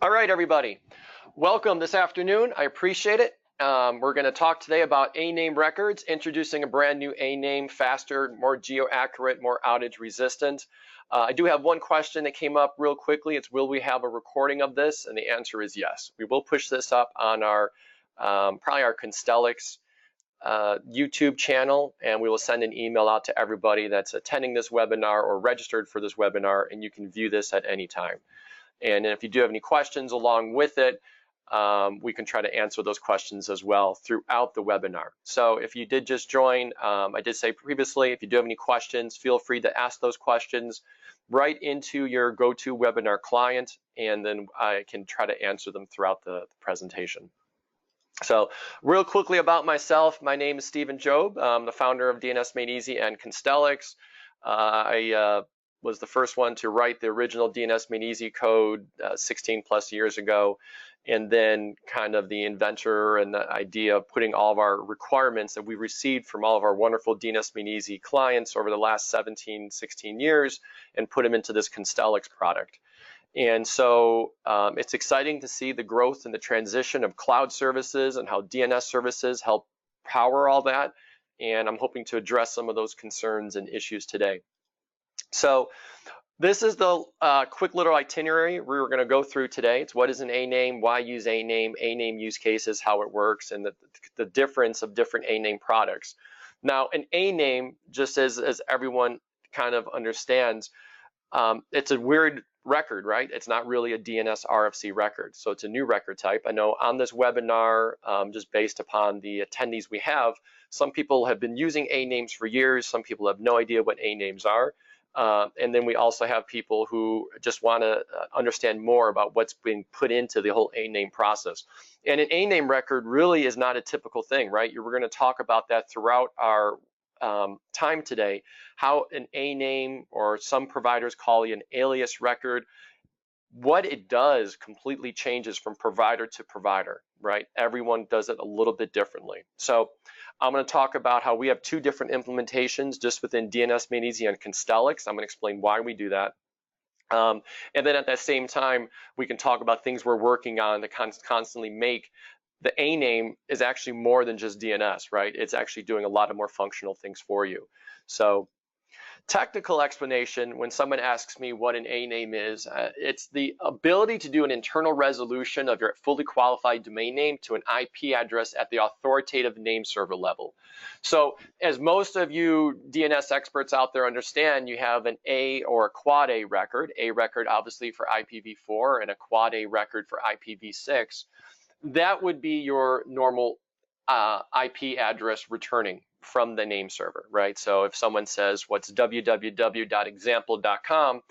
All right, everybody. Welcome this afternoon. I appreciate it. We're going to talk today about ANAME records, introducing a brand new ANAME, faster, more geo-accurate, more outage resistant. I do have one question that came up real quickly. It's, will we have a recording of this? And the answer is yes. We will push this up on our, probably our Constellix YouTube channel, and we will send an email out to everybody that's attending this webinar or registered for this webinar, and you can view this at any time. And if you do have any questions along with it, we can try to answer those questions as well throughout the webinar. So if you did just join, I did say previously, if you do have any questions, feel free to ask those questions right into your GoToWebinar client, and then I can try to answer them throughout the presentation. So real quickly about myself, my name is Stephen Job. I'm the founder of DNS Made Easy and Constellix. I was the first one to write the original DNS Made Easy code 16 plus years ago, and then kind of the inventor and the idea of putting all of our requirements that we received from all of our wonderful DNS Made Easy clients over the last 17, 16 years and put them into this Constellix product. And so it's exciting to see the growth and the transition of cloud services and how DNS services help power all that. And I'm hoping to address some of those concerns and issues today. So this is the quick little itinerary we're going to go through today. It's what is an ANAME, why use ANAME use cases, how it works, and the difference of different ANAME products. Now, an ANAME, just as everyone kind of understands, it's a weird record, right? It's not really a DNS RFC record, so it's a new record type. I know on this webinar, just based upon the attendees we have, some people have been using ANAMEs for years, some people have no idea what ANAMEs are. And then we also have people who just want to understand more about what's being put into the whole ANAME process. And an ANAME record really is not a typical thing, right? We're going to talk about that throughout our time today, how an ANAME, or some providers call it an alias record, what it does completely changes from provider to provider, right? Everyone does it a little bit differently. So I'm going to talk about how we have two different implementations just within DNS Made Easy and Constellix. I'm going to explain why we do that. And then at that same time, we can talk about things we're working on to constantly make the ANAME is actually more than just DNS, right? It's actually doing a lot of more functional things for you. So technical explanation, when someone asks me what an ANAME is, it's the ability to do an internal resolution of your fully qualified domain name to an IP address at the authoritative name server level. So as most of you DNS experts out there understand, you have an A or a quad A record obviously for IPv4 and a quad A record for IPv6. That would be your normal IP address returning from the name server, right? So if someone says, what's www.example.com,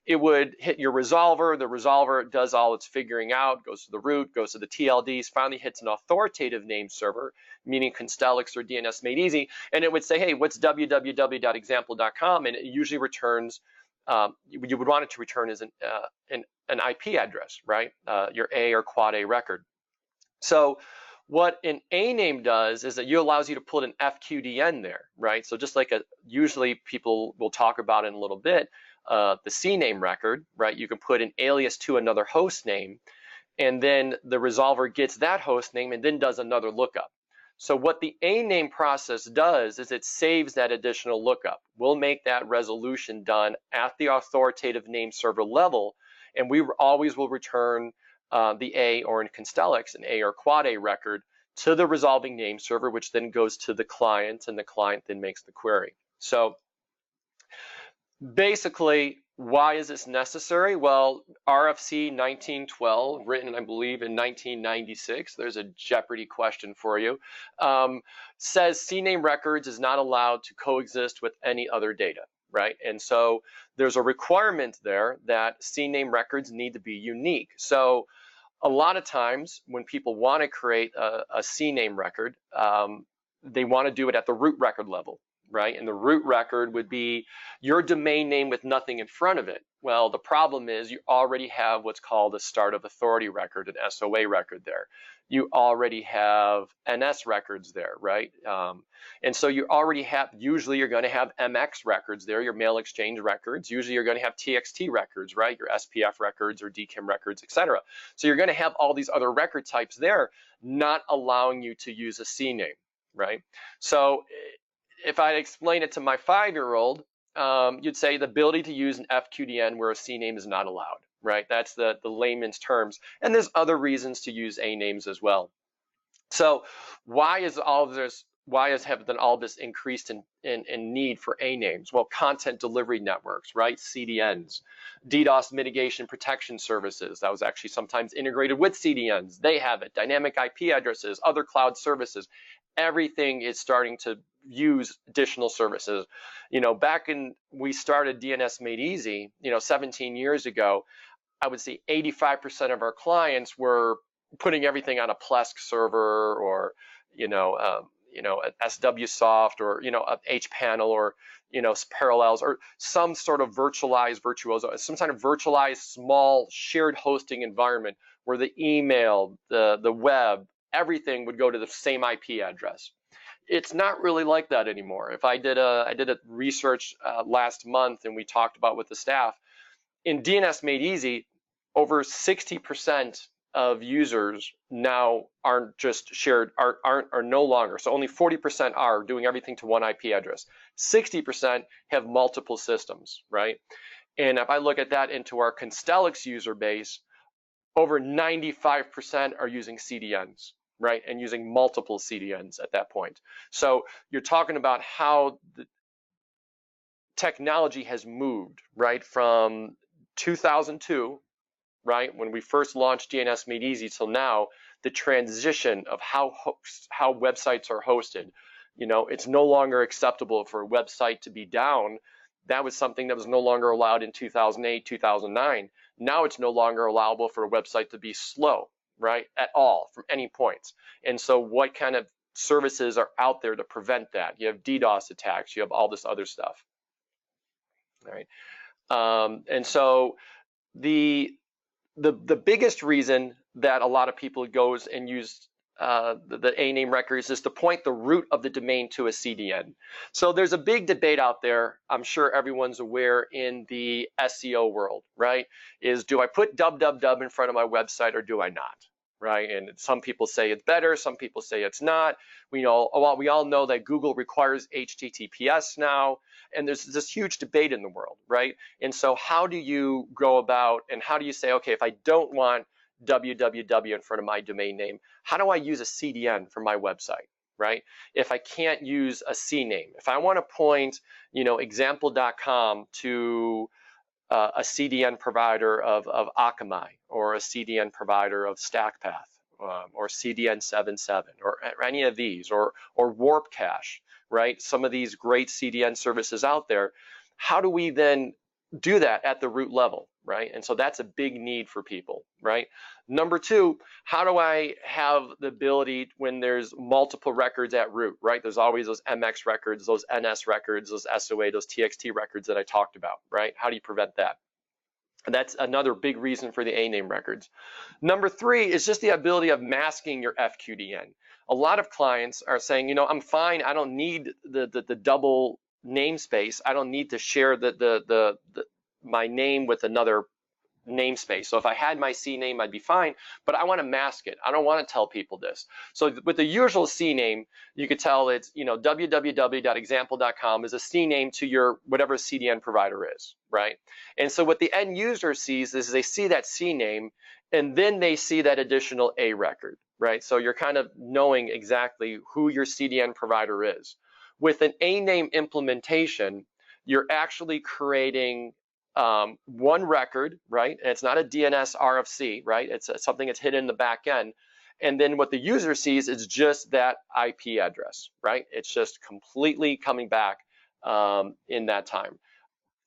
it would hit your resolver. The resolver does all its figuring out, goes to the root, goes to the TLDs, finally hits an authoritative name server, meaning Constellix or DNS Made Easy, and it would say, hey, what's www.example.com? And it usually returns, you would want it to return as an IP address, right? Your A or quad A record. So what an ANAME does is that it allows you to put an FQDN there, right? So just like usually people will talk about in a little bit, the CNAME record, right? You can put an alias to another host name, and then the resolver gets that host name and then does another lookup. So what the ANAME process does is it saves that additional lookup. We'll make that resolution done at the authoritative name server level, and we always will return the A, or in Constellix, an A or quad A record to the resolving name server, which then goes to the client, and the client then makes the query. So basically, why is this necessary? Well, RFC 1912, written, I believe, in 1996, there's a Jeopardy question for you, says CNAME records is not allowed to coexist with any other data, right? And so there's a requirement there that CNAME records need to be unique. So a lot of times when people want to create a CNAME record, they want to do it at the root record level, right? And the root record would be your domain name with nothing in front of it. Well, the problem is you already have what's called a start of authority record, an SOA record there. You already have NS records there, right? And so you already have, usually you're going to have MX records there, your mail exchange records. Usually you're going to have TXT records, right? Your SPF records or DKIM records, etc. So you're going to have all these other record types there, not allowing you to use a CNAME, right? So if I explain it to my 5-year-old, you'd say the ability to use an FQDN where a CNAME is not allowed, right? That's the layman's terms. And there's other reasons to use A names as well. So why is all of this, why has all this increased in need for A names? Well, content delivery networks, right? CDNs, DDoS mitigation protection services. That was actually sometimes integrated with CDNs. They have it. Dynamic IP addresses, other cloud services. Everything is starting to use additional services. You know, back in, we started DNS Made Easy, 17 years ago, I would say 85% of our clients were putting everything on a Plesk server or, an SWSoft or, a hPanel or, Parallels or some sort of virtualized virtuoso, some kind of virtualized small shared hosting environment where the email, the web, everything would go to the same IP address. It's not really like that anymore. If I did a research last month and we talked about with the staff, in DNS Made Easy, over 60% of users now aren't just shared, are no longer. So only 40% are doing everything to one IP address. 60% have multiple systems, right? And if I look at that into our Constellix user base, over 95% are using CDNs, right? And using multiple CDNs at that point. So you're talking about how the technology has moved, right? From 2002, right? When we first launched DNS Made Easy till now, the transition of how websites are hosted. It's no longer acceptable for a website to be down. That was something that was no longer allowed in 2008, 2009. Now it's no longer allowable for a website to be slow, right, at all from any points. And so what kind of services are out there to prevent that? You have DDoS attacks, you have all this other stuff, all right? And so the biggest reason that a lot of people goes and use the A name records is to point the root of the domain to a CDN. So there's a big debate out there, I'm sure everyone's aware, in the SEO world, right? Is do I put www in front of my website or do I not, right? And some people say it's better, some people say it's not. We all know that Google requires HTTPS now, and there's this huge debate in the world, right? And so how do you go about, and how do you say, okay, if I don't want www in front of my domain name, how do I use a CDN for my website, right? If I can't use a CNAME, if I want to point, example.com to a CDN provider of Akamai or a CDN provider of StackPath or CDN77 or any of these or Warp Cache, right? Some of these great CDN services out there. How do we then do that at the root level, right? And so that's a big need for people, right? Number two, how do I have the ability when there's multiple records at root, right? There's always those MX records, those NS records, those SOA, those TXT records that I talked about, right? How do you prevent that? And that's another big reason for the A name records. Number three is just the ability of masking your FQDN. A lot of clients are saying, I'm fine, I don't need the double namespace. I don't need to share my name with another namespace. So if I had my CNAME, I'd be fine, but I want to mask it. I don't want to tell people this. So with the usual CNAME, you could tell it's, www.example.com is a CNAME to your whatever CDN provider is, right? And so what the end user sees is they see that CNAME and then they see that additional A record, right? So you're kind of knowing exactly who your CDN provider is. With an A name implementation, you're actually creating one record, right? And it's not a DNS RFC, right? It's something that's hidden in the back end. And then what the user sees is just that IP address, right? It's just completely coming back in that time.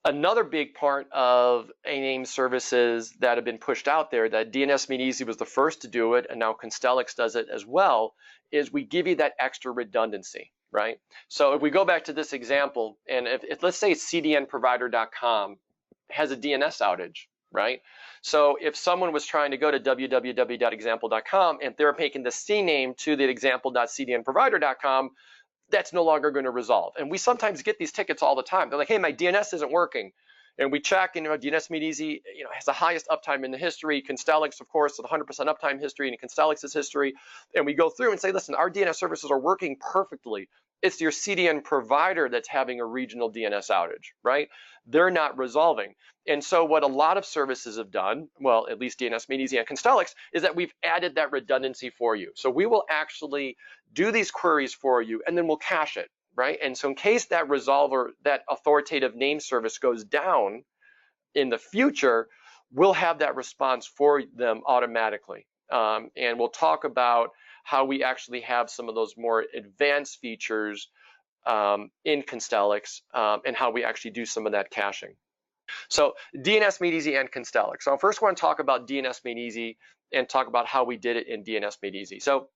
Another big part of A name services that have been pushed out there, that DNS Made Easy was the first to do it, and now Constellix does it as well, is we give you that extra redundancy, right? So if we go back to this example, and if let's say it's cdnprovider.com, has a DNS outage, right? So if someone was trying to go to www.example.com and they're making the CNAME to the example.cdnprovider.com, that's no longer going to resolve. And we sometimes get these tickets all the time. They're like, hey, my DNS isn't working. And we check, and DNS Made Easy, has the highest uptime in the history. Constellix, of course, with 100% uptime history in Constellix's history. And we go through and say, listen, our DNS services are working perfectly. It's your CDN provider that's having a regional DNS outage, right? They're not resolving. And so what a lot of services have done, well, at least DNS Made Easy and Constellix, is that we've added that redundancy for you. So we will actually do these queries for you, and then we'll cache it, right? And so in case that resolver, that authoritative name service goes down in the future, we'll have that response for them automatically. And we'll talk about how we actually have some of those more advanced features in Constellix and how we actually do some of that caching. So DNS Made Easy and Constellix. So I first want to talk about DNS Made Easy and talk about how we did it in DNS Made Easy. So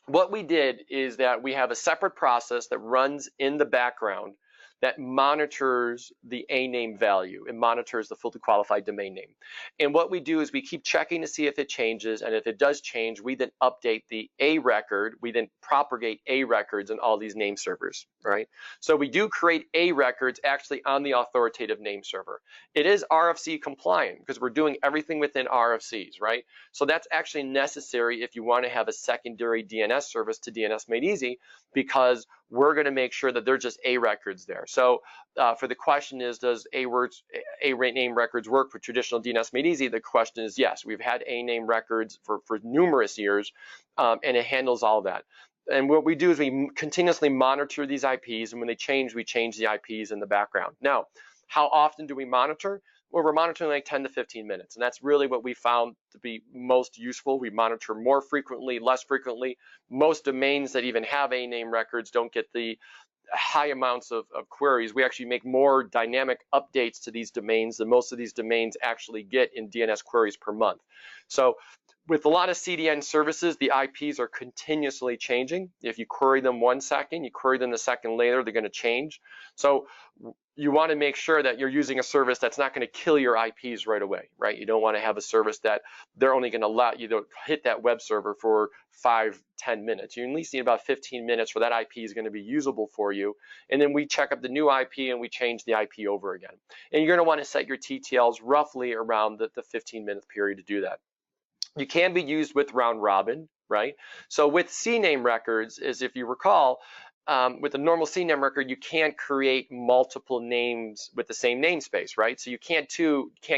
what we did is that we have a separate process that runs in the background that monitors the ANAME value. It monitors the fully qualified domain name. And what we do is we keep checking to see if it changes, and if it does change, we then update the A record. We then propagate A records in all these name servers, right? So we do create A records actually on the authoritative name server. It is RFC compliant because we're doing everything within RFCs, right? So that's actually necessary if you want to have a secondary DNS service to DNS Made Easy, because we're going to make sure that they're just A records there. So for the question is, does A name records work for traditional DNS Made Easy? The question is yes. We've had A name records for numerous years, and it handles all that. And what we do is we continuously monitor these IPs, and when they change, we change the IPs in the background. Now, how often do we monitor? Well, we're monitoring like 10 to 15 minutes, and that's really what we found to be most useful. We monitor more frequently, less frequently. Most domains that even have A name records don't get the high amounts of queries. We actually make more dynamic updates to these domains than most of these domains actually get in DNS queries per month. So with a lot of CDN services, the IPs are continuously changing. If you query them 1 second, you query them the second later, they're going to change. So you want to make sure that you're using a service that's not going to kill your IPs right away, right? You don't want to have a service that they're only going to let you to hit that web server for 5-10 minutes. You at least need about 15 minutes for that IP is going to be usable for you. And then we check up the new IP and we change the IP over again. And you're going to want to set your TTLs roughly around the 15-minute period to do that. You can be used with round robin, right? So with CNAME records, is if you recall, with a normal CNAME record, you can't create multiple names with the same namespace, right? So you can't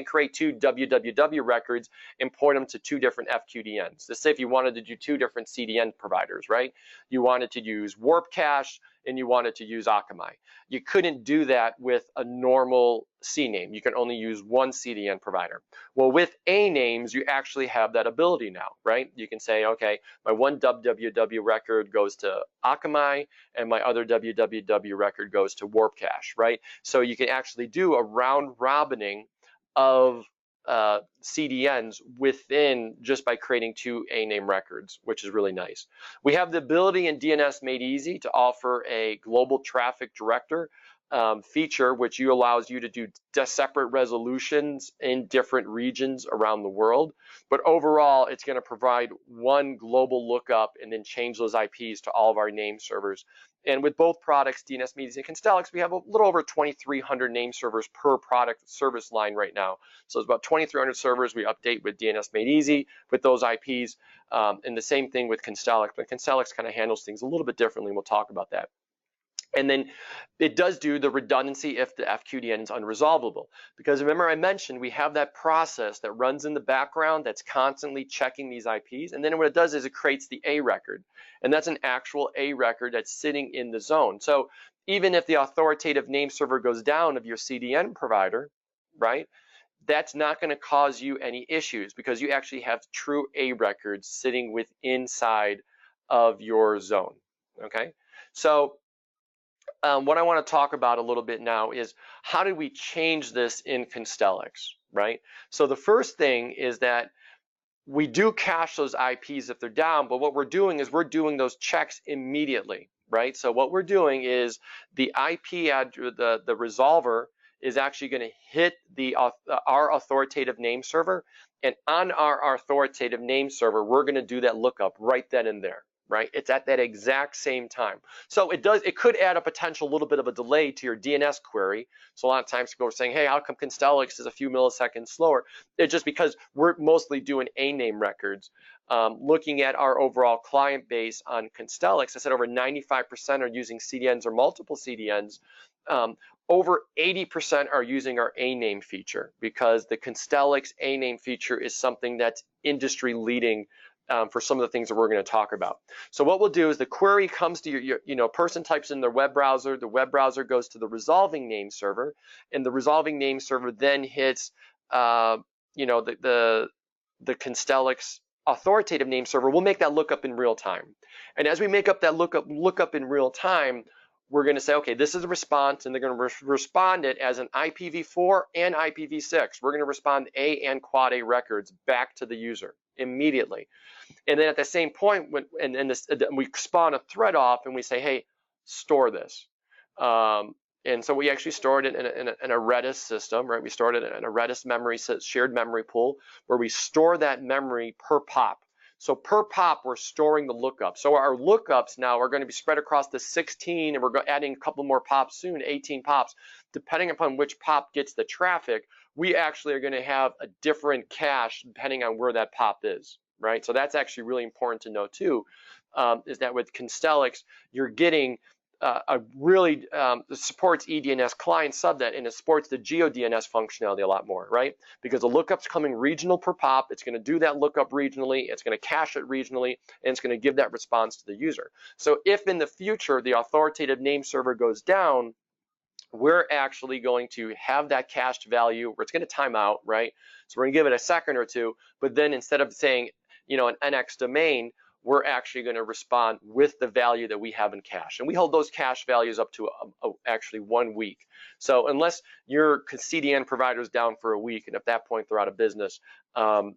create two www records and port them to 2 different FQDNs. Let's say if you wanted to do 2 different CDN providers, right? You wanted to use Warp Cache and you wanted to use Akamai. You couldn't do that with a normal CNAME. You can only use one CDN provider. Well, with A names, you actually have that ability now, right? You can say, okay, my one www record goes to Akamai and my other www record goes to Warp Cache, right? So you can actually do a round robining of CDNs within just by creating 2 A name records, which is really nice. We have the ability in DNS Made Easy to offer a global traffic director feature, which allows you to do separate resolutions in different regions around the world. But overall, it's going to provide one global lookup and then change those IPs to all of our name servers. And with both products, DNS Made Easy and Constellix, we have a little over 2,300 name servers per product service line right now. So it's about 2,300 servers we update with DNS Made Easy with those IPs, and the same thing with Constellix. But Constellix kind of handles things a little bit differently, and we'll talk about that. And then it does do the redundancy if the FQDN is unresolvable. Because remember I mentioned we have that process that runs in the background that's constantly checking these IPs. And then what it does is it creates the A record. And that's an actual A record that's sitting in the zone. So even if the authoritative name server goes down of your CDN provider, right, that's not going to cause you any issues because you actually have true A records sitting inside of your zone, okay? So what I want to talk about a little bit now is how do we change this in Constellix, right? So the first thing is that we do cache those IPs if they're down, but what we're doing is we're doing those checks immediately, right? So what we're doing is the IP address, the resolver is actually going to hit our authoritative name server, and on our authoritative name server, we're going to do that lookup right then and there. Right? It's at that exact same time. So it could add a potential little bit of a delay to your DNS query. So a lot of times people are saying, hey, how come Constellix is a few milliseconds slower? It's just because we're mostly doing ANAME records. Looking at our overall client base on Constellix, I said over 95% are using CDNs or multiple CDNs. Over 80% are using our ANAME feature, because the Constellix ANAME feature is something that's industry leading for some of the things that we're going to talk about. So what we'll do is the query comes to your person types in their web browser, the web browser goes to the resolving name server, and the resolving name server then hits the Constellix authoritative name server. We'll make that lookup in real time. And as we make up that lookup in real time, we're going to say, okay, this is a response, and they're going to respond it as an IPv4 and IPv6. We're going to respond A and quad A records back to the user immediately. And then at the same point, we spawn a thread off and we say, hey, store this. And so we actually stored it in a Redis system, right? We stored it in a Redis memory, shared memory pool, where we store that memory per pop. So per pop, we're storing the lookup. So our lookups now are going to be spread across the 16, and we're adding a couple more pops soon, 18 pops. Depending upon which pop gets the traffic, we actually are going to have a different cache depending on where that pop is, right? So that's actually really important to know too, is that with Constellix, you're getting it supports eDNS client subnet, and it supports the GeoDNS functionality a lot more, right? Because the lookup's coming regional per pop, it's going to do that lookup regionally, it's going to cache it regionally, and it's going to give that response to the user. So if in the future the authoritative name server goes down, we're actually going to have that cached value where it's going to time out, right? So we're going to give it a second or two, but then instead of saying, an NX domain, we're actually going to respond with the value that we have in cache. And we hold those cache values up to actually 1 week. So unless your CDN provider is down for a week, and at that point they're out of business,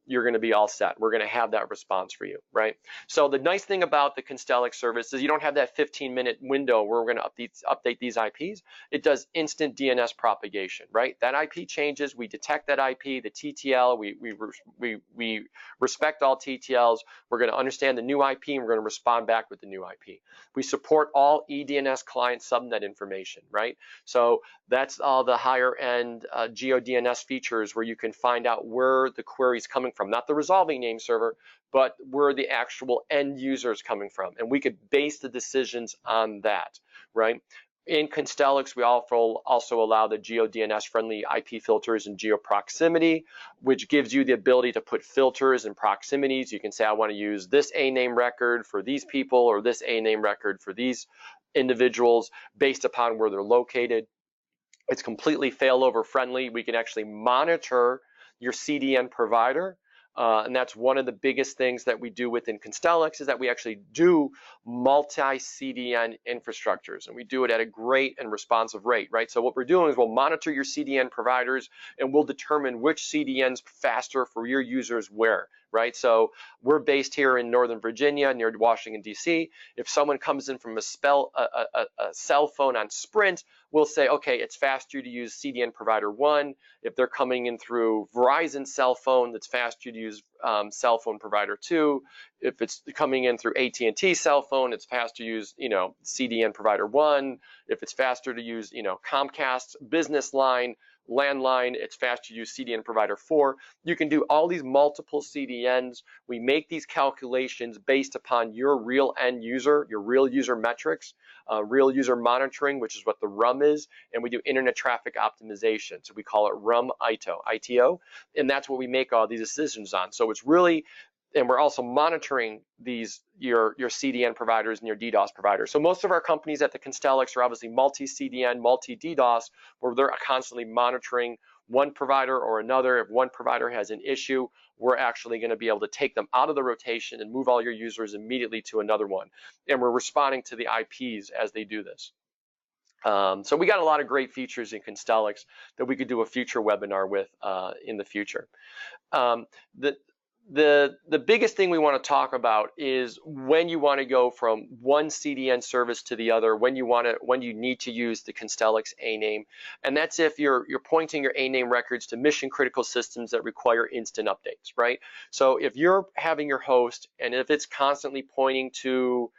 you're going to be all set. We're going to have that response for you, right? So the nice thing about the Constellix service is you don't have that 15-minute window where we're going to update these IPs. It does instant DNS propagation, right? That IP changes, we detect that IP, the TTL, we respect all TTLs. We're going to understand the new IP, and we're going to respond back with the new IP. We support all eDNS client subnet information, right? So that's all the higher end GeoDNS features where you can find out where the query is coming from, not the resolving name server, but where the actual end user is coming from. And we could base the decisions on that, right? In Constellix, we also allow the GeoDNS friendly IP filters and geoproximity, which gives you the ability to put filters and proximities. You can say, I want to use this ANAME record for these people, or this ANAME record for these individuals based upon where they're located. It's completely failover friendly. We can actually monitor your CDN provider. And that's one of the biggest things that we do within Constellix, is that we actually do multi-CDN infrastructures, and we do it at a great and responsive rate, right? So what we're doing is we'll monitor your CDN providers, and we'll determine which CDN's faster for your users where, right? So we're based here in Northern Virginia near Washington, D.C. If someone comes in from a cell phone on Sprint, we'll say, okay, it's faster to use CDN provider 1. If they're coming in through Verizon cell phone, it's faster to use cell phone provider 2. If it's coming in through AT&T cell phone, it's faster to use, CDN provider 1. If it's faster to use, Comcast business line, landline, it's faster to use CDN provider 4. You can do all these multiple CDNs. We make these calculations based upon your real end user, your real user metrics, real user monitoring, which is what the RUM is, and we do internet traffic optimization. So we call it RUM ITO, and that's what we make all these decisions on. So it's really, and we're also monitoring your CDN providers and your DDoS providers. So most of our companies at the Constellix are obviously multi-CDN, multi-DDoS, where they're constantly monitoring one provider or another. If one provider has an issue, we're actually going to be able to take them out of the rotation and move all your users immediately to another one. And we're responding to the IPs as they do this. So we got a lot of great features in Constellix that we could do a future webinar with in the future. the biggest thing we want to talk about is when you want to go from one CDN service to the other, when you need to use the Constellix ANAME, and that's if you're pointing your ANAME records to mission critical systems that require instant updates, right? So if you're having your host and if it's constantly pointing to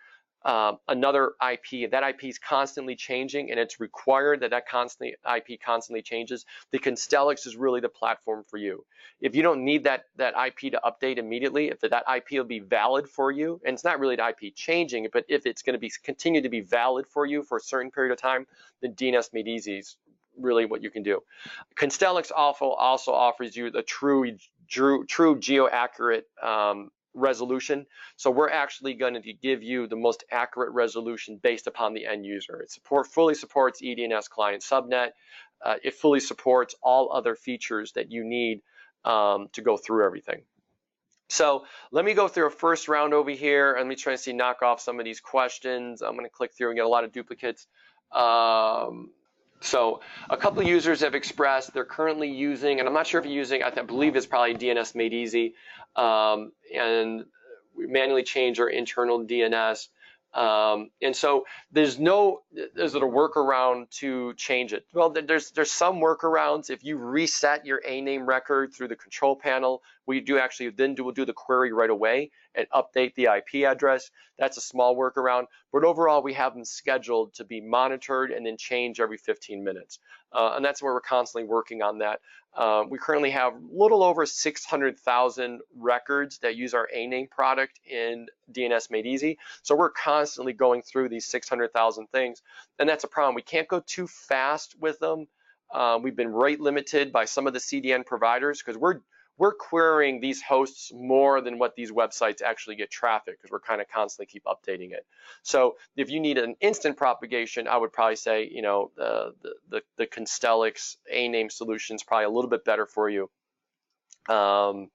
another IP, that IP is constantly changing and it's required that IP constantly changes, the Constellix is really the platform for you. If you don't need that IP to update immediately, if that IP will be valid for you, and it's not really the IP changing, but if it's going to be continue to be valid for you for a certain period of time, then DNS Made Easy is really what you can do. Constellix also offers you the true geo-accurate resolution. So we're actually going to give you the most accurate resolution based upon the end user. It fully supports eDNS client subnet. It fully supports all other features that you need to go through everything. So let me go through a first round over here and let me try to knock off some of these questions. I'm going to click through and get a lot of duplicates. So a couple of users have expressed they're currently using, and I'm not sure if you're using, I believe it's probably DNS Made Easy, and we manually change our internal DNS. And so is it a workaround to change it? Well, there's some workarounds. If you reset your ANAME record through the control panel, we'll do the query right away and update the IP address. That's a small workaround, but overall we have them scheduled to be monitored and then change every 15 minutes. And that's where we're constantly working on that. We currently have a little over 600,000 records that use our ANAME product in DNS Made Easy. So we're constantly going through these 600,000 things, and that's a problem. We can't go too fast with them. We've been rate limited by some of the CDN providers because we're querying these hosts more than what these websites actually get traffic because we're kind of constantly keep updating it. So if you need an instant propagation, I would probably say, you know, the Constellix ANAME solution is probably a little bit better for you. And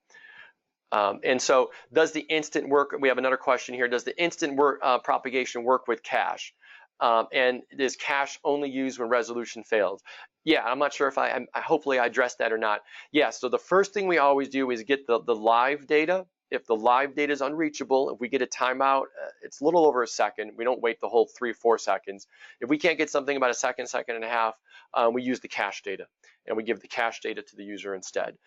so does the instant work, we have another question here, does the instant propagation work with cache? And is cache only used when resolution fails? Yeah, I'm not sure if hopefully I addressed that or not. Yeah, so the first thing we always do is get the live data. If the live data is unreachable, if we get a timeout, it's a little over a second. We don't wait the whole 3 or 4 seconds. If we can't get something about a second and a half, we use the cache data. And we give the cache data to the user instead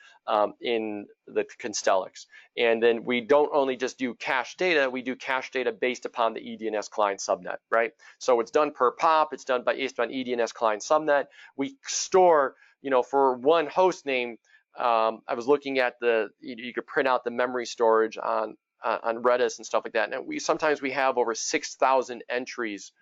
in the Constellix. And then we don't only just do cache data, we do cache data based upon the eDNS client subnet, right? So it's done per POP, it's done based on eDNS client subnet. We store, you know, for one host name, I was looking at you could print out the memory storage on Redis and stuff like that. And sometimes we have over 6,000 entries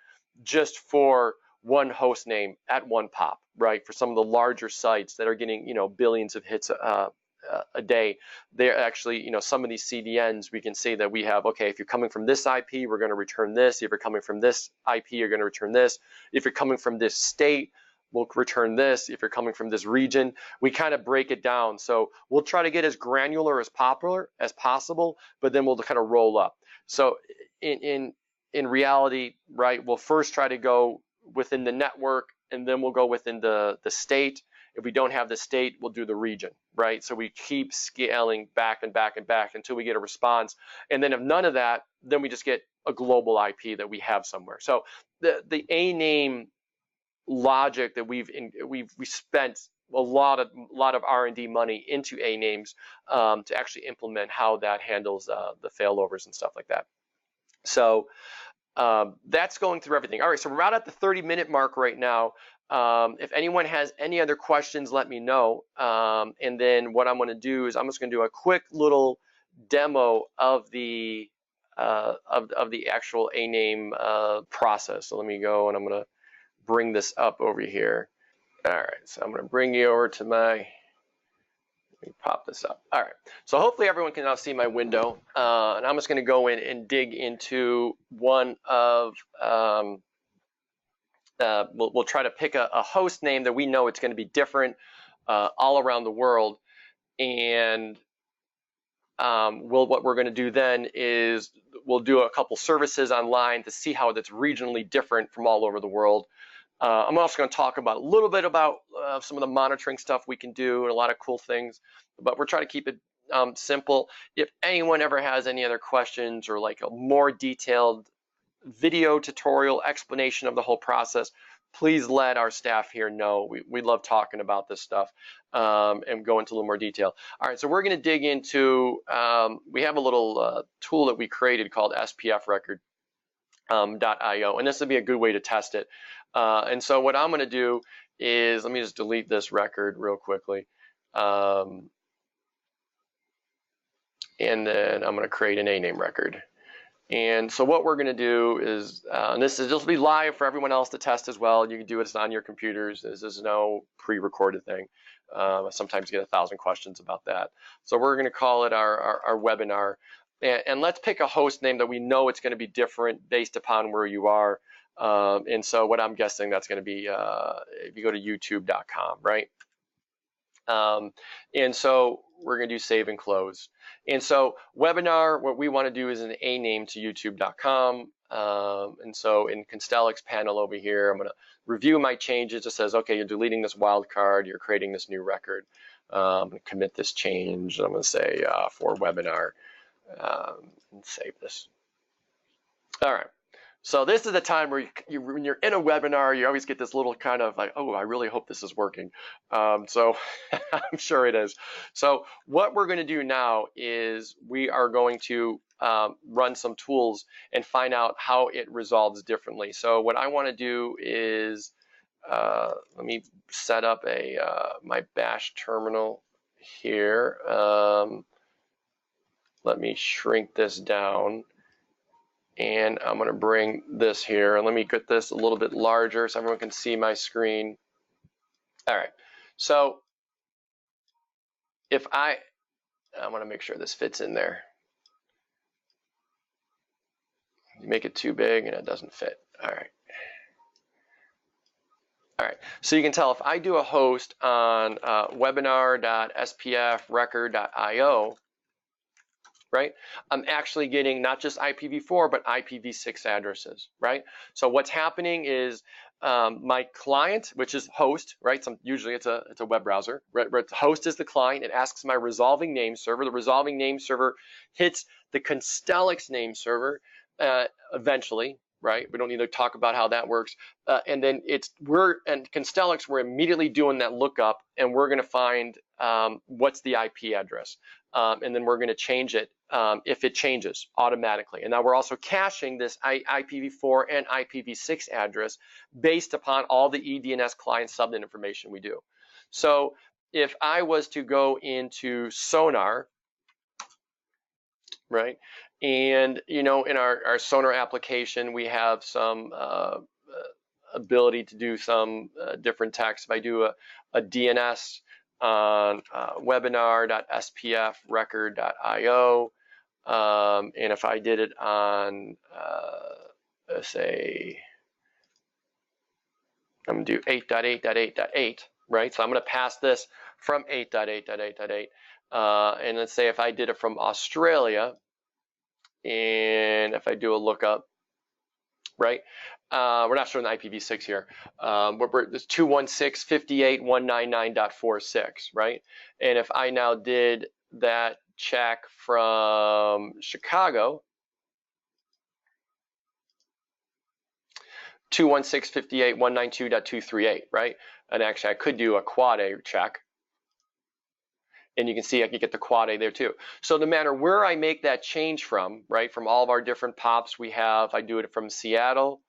just for one host name at one POP, right? For some of the larger sites that are getting, you know, billions of hits a day, they're actually, you know, some of these CDNs, we can say that we have, okay, if you're coming from this IP, we're going to return this. If you're coming from this IP, you're going to return this. If you're coming from this state, we'll return this. If you're coming from this region, we kind of break it down. So we'll try to get as granular as possible, but then we'll kind of roll up. So in reality, right, we'll first try to go within the network, and then we'll go within the state. If we don't have the state, we'll do the region, right? So we keep scaling back and back and back until we get a response. And then if none of that, then we just get a global IP that we have somewhere. So the ANAME logic that we spent a lot of R&D money into ANAMEs to actually implement how that handles the failovers and stuff like that. So that's going through everything. All right, so we're out at the 30-minute mark right now. If anyone has any other questions, let me know. And then what I'm going to do is I'm just going to do a quick little demo of the actual ANAME process. So let me go and I'm going to bring this up over here. All right, so I'm going to bring you over to let me pop this up. All right, so hopefully everyone can now see my window. And I'm just going to go in and dig into one of, we'll try to pick a host name that we know it's going to be different all around the world. And what we're going to do then is we'll do a couple services online to see how that's regionally different from all over the world. I'm also going to talk about a little bit about some of the monitoring stuff we can do and a lot of cool things, but we're trying to keep it simple. If anyone ever has any other questions or like a more detailed video tutorial explanation of the whole process, please let our staff here know. We love talking about this stuff and go into a little more detail. All right, so we're going to dig into, we have a little tool that we created called SPF record. .io, and this would be a good way to test it. And so what I'm going to do is, let me just delete this record real quickly. And then I'm going to create an ANAME record. And so what we're going to do is, and this will be live for everyone else to test as well. You can do it on your computers. This is no pre-recorded thing. I sometimes get 1,000 questions about that. So we're going to call it our webinar. And let's pick a host name that we know it's going to be different based upon where you are. And so what I'm guessing that's going to be, if you go to youtube.com, right? And so we're going to do save and close. And so webinar, what we want to do is an ANAME to youtube.com. And so in Constellix panel over here, I'm going to review my changes. It says, okay, you're deleting this wildcard, you're creating this new record. I'm going to commit this change. I'm going to say for webinar. And save this. All right. So this is the time where when you're in a webinar, you always get this little kind of like, oh, I really hope this is working. So I'm sure it is. So what we're going to do now is we are going to run some tools and find out how it resolves differently. So what I want to do is let me set up my bash terminal here. Let me shrink this down, and I'm going to bring this here, and let me get this a little bit larger so everyone can see my screen. All right, so if I want to make sure this fits in there. You make it too big and it doesn't fit. All right. All right, so you can tell if I do a host on webinar.spfrecord.io, right? I'm actually getting not just IPv4, but IPv6 addresses, right? So what's happening is my client, which is host, right? Usually it's a web browser, right? Host is the client. It asks my resolving name server. The resolving name server hits the Constellix name server eventually, right? We don't need to talk about how that works. And then Constellix, we're immediately doing that lookup, and we're going to find what's the IP address. And then we're going to change it if it changes automatically. And now we're also caching this IPv4 and IPv6 address based upon all the EDNS client subnet information we do. So if I was to go into Sonar, right, and in our Sonar application, we have some ability to do some different text. If I do a DNS on webinar.spfrecord.io, and if I did it on, say, I'm going to do 8.8.8.8, right? So I'm going to pass this from 8.8.8.8. And let's say if I did it from Australia, and if I do a lookup, right? We're not showing the IPv6 here. It's 216.58.199.46, right? And if I now did that check from Chicago, 216.58.192.238, right? And actually I could do a quad A check. And you can see I can get the quad A there too. So no matter where I make that change from, right, from all of our different POPs we have, I do it from Seattle.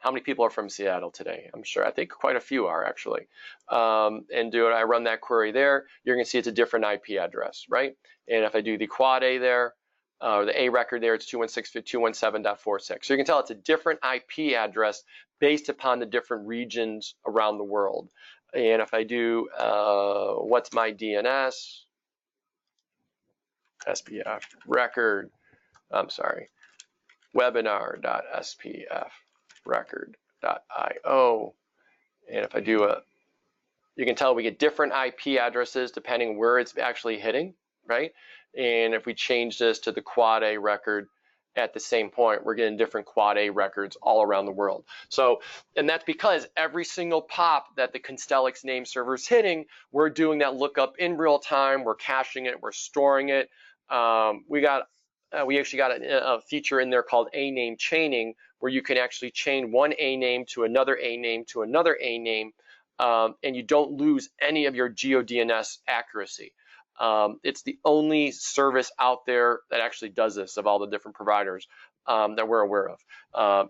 How many people are from Seattle today? I'm sure, I think quite a few are actually. And I run that query there, you're gonna see it's a different IP address, right? And if I do the quad A there, or the A record there, it's 216.217.46. So you can tell it's a different IP address based upon the different regions around the world. And if I do, what's my DNS? SPF record, I'm sorry, webinar.spfrecord.io. And if I do you can tell we get different IP addresses depending where it's actually hitting, right? And if we change this to the quad A record at the same point. We're getting different quad A records all around the world. So, and that's because every single pop that the Constellix name server is hitting, we're doing that lookup in real time. We're caching it, we're storing it. We actually got a feature in there called A-name chaining, where you can actually chain one A name to another A name to another A name, and you don't lose any of your GeoDNS accuracy. It's the only service out there that actually does this of all the different providers that we're aware of,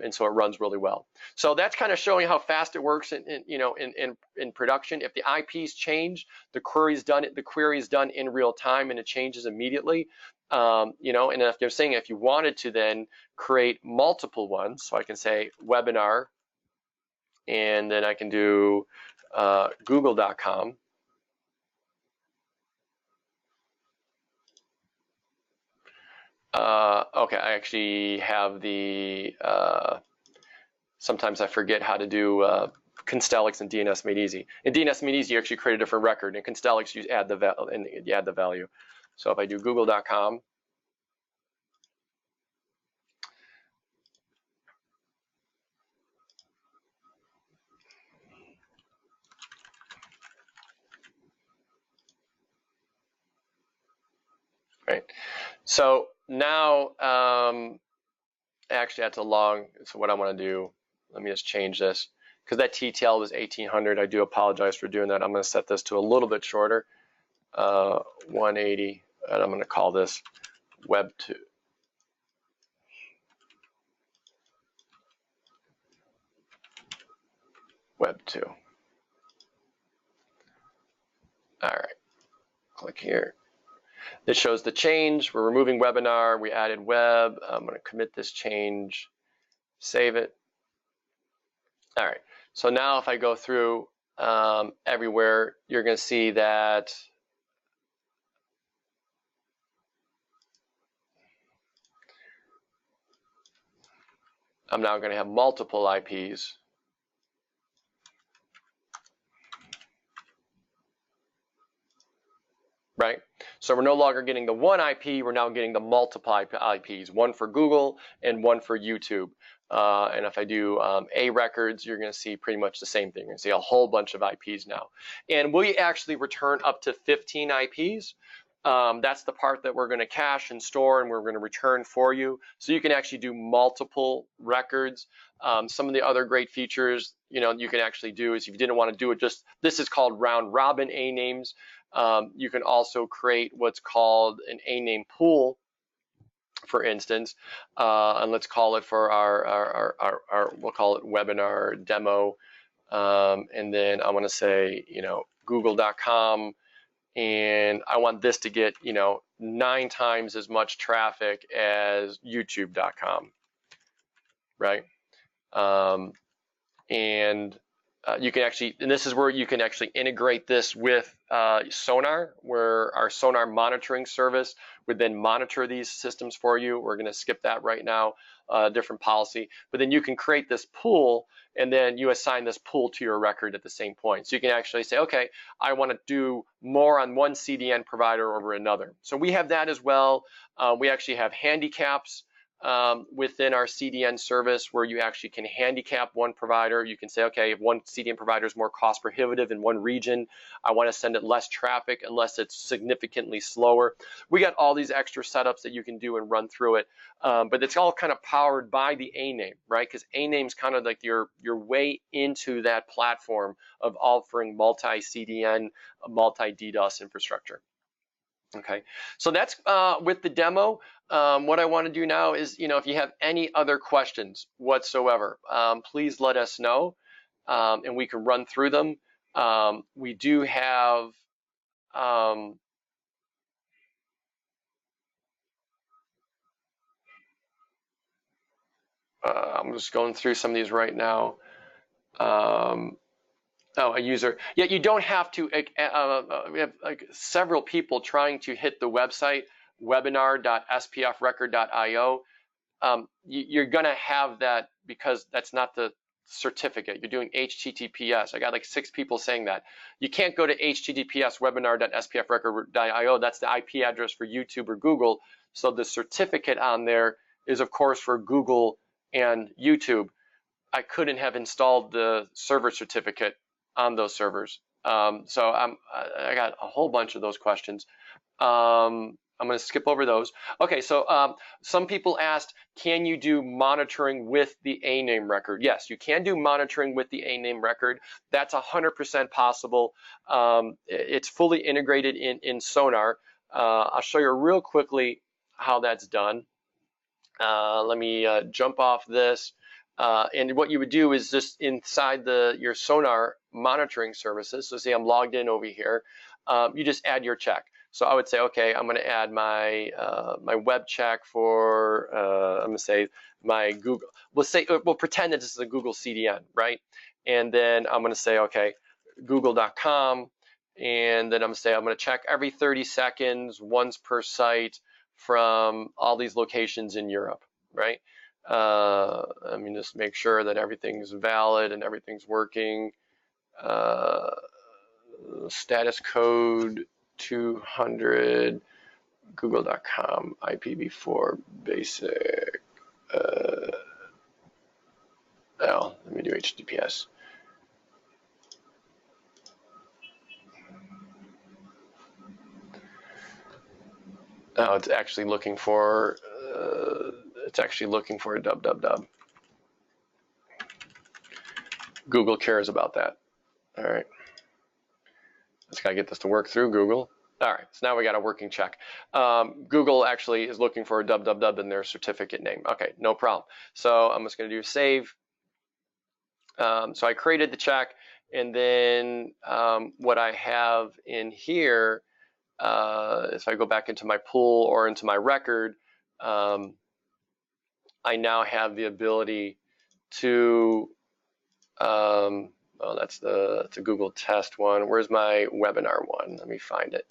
and so it runs really well. So that's kind of showing how fast it works in production. If the IPs change, the query is done in real time, and it changes immediately. And if you're saying if you wanted to then create multiple ones, so I can say webinar, and then I can do google.com. Okay, I actually have the, sometimes I forget how to do Constellix and DNS Made Easy. In DNS Made Easy, you actually create a different record. In Constellix, you add the value. So if I do google.com, right? So now, actually that's a long, so what I want to do, let me just change this, because that TTL was 1800. I do apologize for doing that. I'm going to set this to a little bit shorter, 180, and I'm going to call this Web 2. Web 2. All right, click here. This shows the change. We're removing webinar. We added web. I'm going to commit this change, save it. All right. So now if I go through everywhere, you're going to see that I'm now going to have multiple IPs. Right? So we're no longer getting the one IP, we're now getting the multiple IPs, one for Google and one for YouTube. And if I do A records, you're going to see pretty much the same thing. You're going to see a whole bunch of IPs now. And we actually return up to 15 IPs. That's the part that we're going to cache and store, and we're going to return for you. So you can actually do multiple records. Some of the other great features, you can actually do is if you didn't want to do it, this is called round robin A names. You can also create what's called an A name pool, for instance, and let's call it for our we'll call it webinar demo, and then I want to say google.com, and I want this to get 9 times as much traffic as youtube.com, right? You can actually, and this is where you can actually integrate this with Sonar, where our Sonar monitoring service would then monitor these systems for you. We're going to skip that right now, different policy. But then you can create this pool, and then you assign this pool to your record at the same point. So you can actually say, okay, I want to do more on one CDN provider over another. So we have that as well. We actually have handicaps within our CDN service where you actually can handicap one provider. You can say, okay, if one CDN provider is more cost prohibitive in one region, I want to send it less traffic unless it's significantly slower. We got all these extra setups that you can do and run through it, but it's all kind of powered by the A name, right? Because A name's kind of like your way into that platform of offering multi-CDN, multi-DDoS infrastructure. Okay, so that's with the demo. What I want to do now is, if you have any other questions whatsoever, please let us know, and we can run through them. We do have I'm just going through some of these right now. Oh, a user. Yeah, you don't have to. We have like several people trying to hit the website, webinar.spfrecord.io. You're going to have that because that's not the certificate. You're doing HTTPS. I got like 6 people saying that. You can't go to HTTPS webinar.spfrecord.io. That's the IP address for YouTube or Google. So the certificate on there is, of course, for Google and YouTube. I couldn't have installed the server certificate on those servers. So I got a whole bunch of those questions. I'm going to skip over those. Okay, so some people asked, can you do monitoring with the ANAME record? Yes, you can do monitoring with the ANAME record. That's 100% possible. It's fully integrated in Sonar. I'll show you real quickly how that's done. Let me jump off this. And what you would do is just inside your Sonar monitoring services. So see, I'm logged in over here. You just add your check. So I would say, okay, I'm going to add my my web check for I'm going to say my Google. We'll pretend that this is a Google CDN, right? And then I'm going to say, okay, google.com, and then I'm going to say I'm going to check every 30 seconds, once per site from all these locations in Europe, right? I mean, just make sure that everything's valid and everything's working. Status code 200, google.com, IPv4 basic. Let me do HTTPS. Oh, it's actually looking for a www. Google cares about that. All right. Just gotta get this to work through Google. All right, so now we got a working check. Google actually is looking for a www in their certificate name. Okay, no problem. So I'm just gonna do save. So I created the check, and then what I have in here, if I go back into my pool or into my record, I now have the ability to oh, that's a Google test one. Where's my webinar one? Let me find it.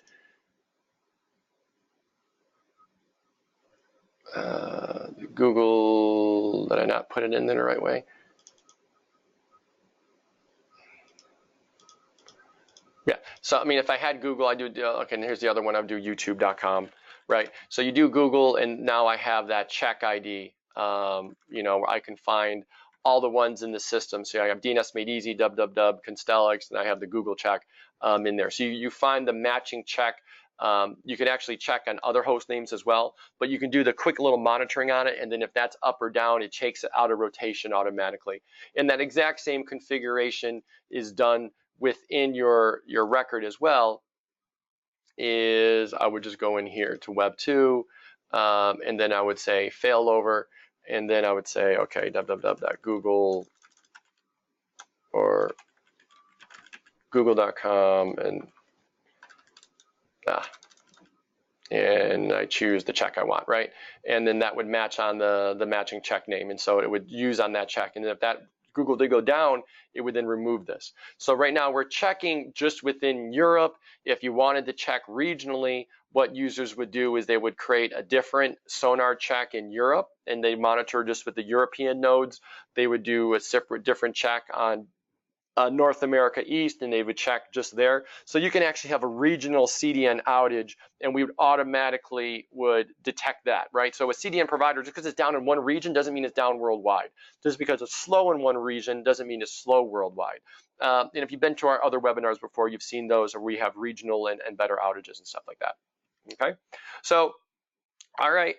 Google, did I not put it in there the right way? Yeah, so I mean, if I had Google, I do, okay, and here's the other one, I would do youtube.com, right? So you do Google, and now I have that check ID, you know, where I can find all the ones in the system. So I have DNS Made Easy, www, Constellix, and I have the Google check in there. So you find the matching check. You can actually check on other host names as well, but you can do the quick little monitoring on it, and then if that's up or down, it takes it out of rotation automatically. And that exact same configuration is done within your record as well. Is I would just go in here to Web 2, and then I would say failover, and then I would say, okay, www.google or google.com, and I choose the check I want, right? And then that would match on the matching check name, and so it would use on that check. And if that Google did go down, it would then remove this. So right now we're checking just within Europe. If you wanted to check regionally, what users would do is they would create a different Sonar check in Europe, and they monitor just with the European nodes. They would do a separate different check on North America East, and they would check just there. So you can actually have a regional CDN outage, and we would automatically detect that, right? So a CDN provider, just because it's down in one region doesn't mean it's down worldwide. Just because it's slow in one region doesn't mean it's slow worldwide. And if you've been to our other webinars before, you've seen those where we have regional and better outages and stuff like that. Okay, so all right.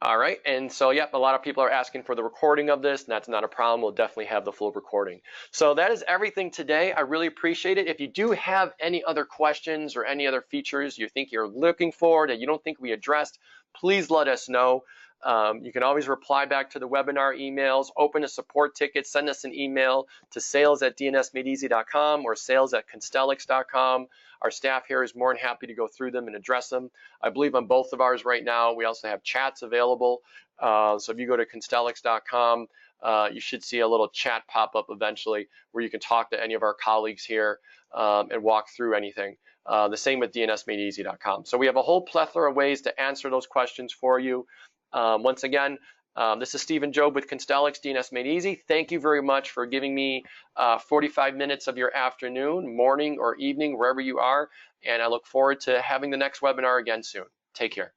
All right, and so yep, a lot of people are asking for the recording of this, and that's not a problem. We'll definitely have the full recording. So that is everything today. I really appreciate it. If you do have any other questions or any other features you think you're looking for that you don't think we addressed, please let us know. You can always reply back to the webinar emails, open a support ticket, send us an email to sales@dnsmadeeasy.com or sales@constellix.com. Our staff here is more than happy to go through them and address them. I believe on both of ours right now, we also have chats available. So if you go to constellix.com, you should see a little chat pop up eventually where you can talk to any of our colleagues here and walk through anything. The same with dnsmadeeasy.com. So we have a whole plethora of ways to answer those questions for you. Once again, this is Stephen Job with Constellix, DNS Made Easy. Thank you very much for giving me 45 minutes of your afternoon, morning, or evening, wherever you are. And I look forward to having the next webinar again soon. Take care.